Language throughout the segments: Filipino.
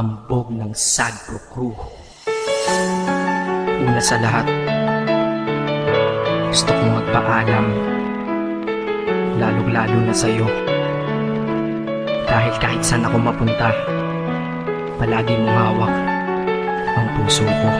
hambog ng Sagro Crew. Una sa lahat, gusto kong magpaalam, lalong-lalo na sa'yo. Dahil kahit saan ako mapunta, palagi mong hawak ang puso ko.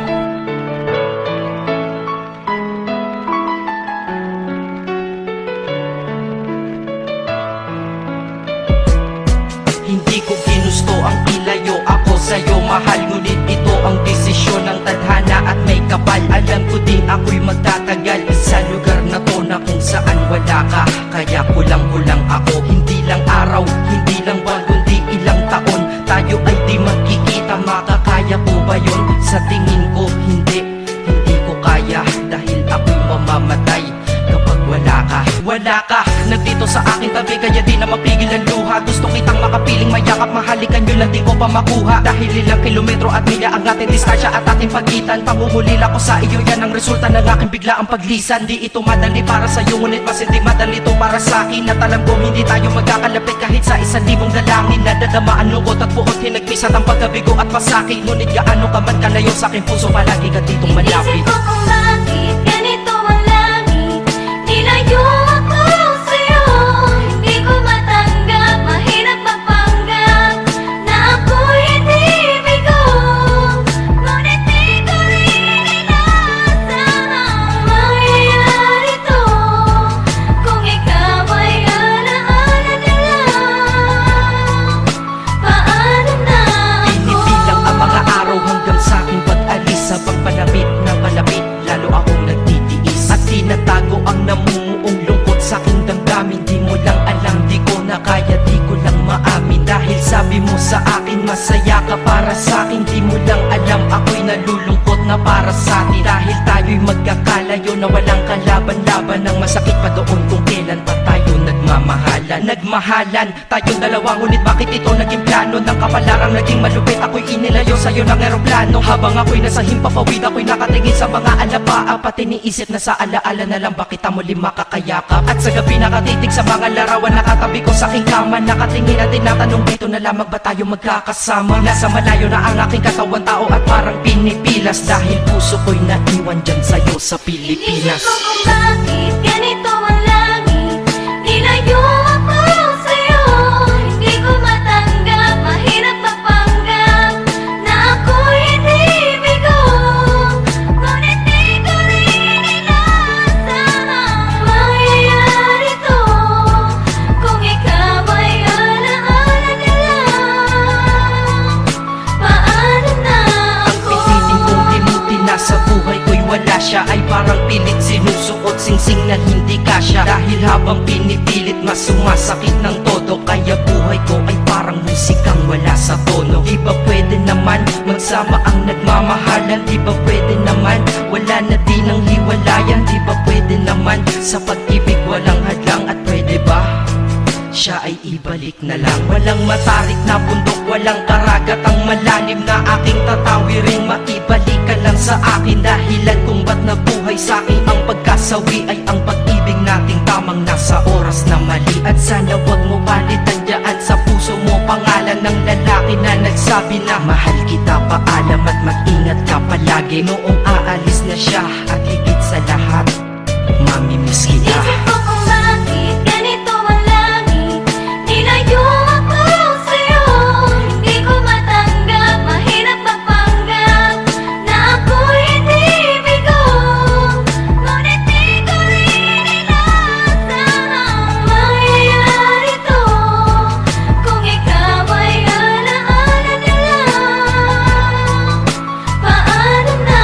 Hindi ko ginusto ang ilayo ako sa'yo, mahal. Ngunit ito ang desisyon ng tadhana at may kapal. Alam ko din ako'y magtatagal sa lugar na to na kung saan wala ka. Kaya kulang-kulang ako, hindi lang araw, hindi lang buwan, kundi ilang taon. Tayo ay di magkikita, makakaya ko ba yun? Sa tingin ko hindi ko kaya. Dahil ako'y mamamatay kapag wala ka. Wala ka, nagdito sa akin tabi, kaya di na mapigil ang luha. Gusto kitang makapiling, mayakap, mahalikan yun lang di ko pa makuha. Dahil ilang kilometro at milya ang ating distansya at ating pagitan. Pangungulila ko sa iyo, yan ang resulta ng aking biglaang paglisan. Di ito madali para sa'yo, ngunit mas hindi madali ito para sa'kin. At alam ko hindi tayo magkakalapit kahit sa 1,000 dalangin. Nadadamaan lungkot at puot, hinagpisat ang pagkabigo at pasakit. Ngunit gaano ka man kalayo sa aking puso, palagi ka ditong malapit. Inisip ko kung bakit ganito ang langit. Nilayo ako sa'yo, hindi ko matanggap, mahirap magpanggap na ako'y hindi bigo. Ngunit di ko rin inaasahang mangyayari to. Kung ikaw ay alaala na lang, paano na ako? Binibilang ang mga araw hanggang sa aking pag-alis. Sa pagpalapit na palapit, lalo akong nagtitiis. At tinatago ang namumuong lungkot sa aking damdamin. Di mo lang alam, di ko na kaya, di ko lang maamin. Dahil sabi mo sa akin, masaya ka para sa akin. Di mo lang alam, ako'y nalulungkot na para sa atin. Dahil tayo'y magkakalayo na walang kalaban-laban. Ang masakit pa doon kung kailan pa tayo nagmahalan tayong dalawa. Ngunit bakit ito naging plano ng kapalarang naging malupit? Ako'y inilayo sa'yo ng eroplano. Habang ako'y nasa himpapawid, ako'y nakatingin sa mga alapaa. Pati niisip na sa alaala na lang, bakit muli makakayakap? At sa gabi nakatitig sa mga larawan, nakatabi ko sa aking kama. Nakatingin at tinatanong, dito na lamang ba tayo magkakasama? Nasa malayo na ang aking katawan, tao at parang pinipilas. Dahil puso ko'y naiwan dyan sa'yo sa Pilipinas. Inisip ko kung bakit ganito ang langit. Nilayo ako sa'yo, hindi ko matanggap, mahirap magpanggap na ako'y hindi bigo. Ngunit di ko rin inaasahang mangyayari to. Kung ikaw ay alaala na lang, paano na Ang ako? piniling kong limutin na sa buhay ko'y wala siya, ay parang pilit sinusuot, singsing na hindi kasya. Dahil habang pinipilit, mas sumasakit ng todo. Kaya buhay ko ay parang musikang wala sa tono. Di ba pwede naman magsama ang nagmamahalan? Di ba pwede naman wala na din ang hiwalayan? Di ba pwede naman sa pag-ibig walang hadlang? At pwede ba siya ay ibalik na lang? Walang matarik na bundok, walang karagat ang malalim na aking tatawiring. Maibalik ka lang sa akin, dahilan kung ba't nabuhay sa akin ang pagkasawi ay ang pag-ibig nating tamang nasa oras na mali. At sana wag mo palitan dyan sa puso mo pangalan ng lalaki na nagsabi na mahal kita, paalam at mag-ingat ka palagi. Noong aalis na siya at higit sa lahat, mamimiss kita. Inisip ko kung bakit ganito ang langit. Nilayo ako sa'yo, hindi ko matanggap, mahirap magpanggap na ako'y hindi bigo. Ngunit di ko rin inaasahang mangyayari to. Kung ikaw ay alaala na lang, paano na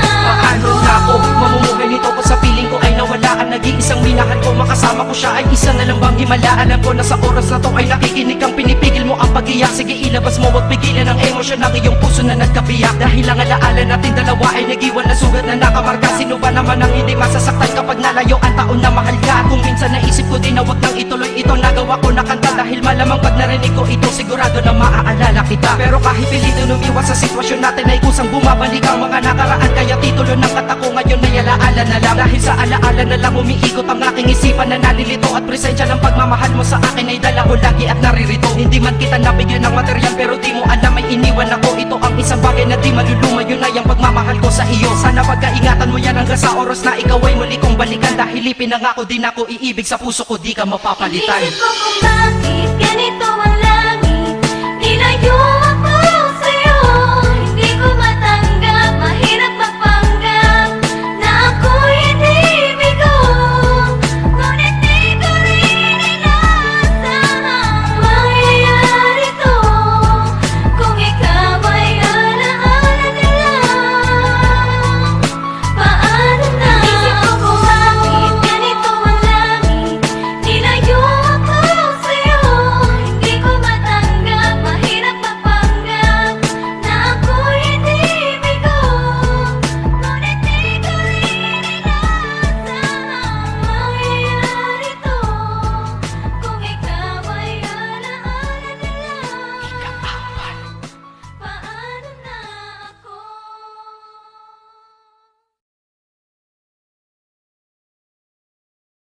Paano na ako mamumuhay nito ko sa piling ko ay nawala ang nag-iisang minahal ko? Makasama ko siya ay isa na lang bang himala? Alam ko na sa oras na to ay nakikinig kang pinipigil mo ang pag-iyak. Sige ilabas mo, wag pigilan ang emosyon ng iyong puso na nagkabiyak. Dahil ang alaala natin dalawa ay nag-iwan na sugat na nakamarka. Sino ba naman ang hindi masasaktan kapag nalayo ang taon na mahal ka? Kung minsan naisip ko din na wag nang ituloy ito, nagawa ko na kanta. Dahil malamang pag narinig ko ito, sigurado na maaalala kita. Pero kahit pilitin umiwas sa sitwasyon natin ay kusang bumabalik ang mga nakaraan. Kaya titulo ng kata ko ngayon ay alaala na lang. Dahil sa alaala na lang umiikot ang aking isipan na nalilito. At presensya ng pagmamahal mo sa akin ay dala ko lagi at naririto. Hindi man kita nabigyan ng material, pero di mo alam ay iniwan ako. Ito ang Isang bagay na di maluluma, yun ay ang pagmamahal ko sa iyo. Sana pagkaingatan mo yan hanggang sa oras na ikaw ay muli kong balikan. Dahil ipinangako din ako iibig sa puso ko, di ka mapapalitan. Inisip ko kung bakit ganito ang langit. Nilayo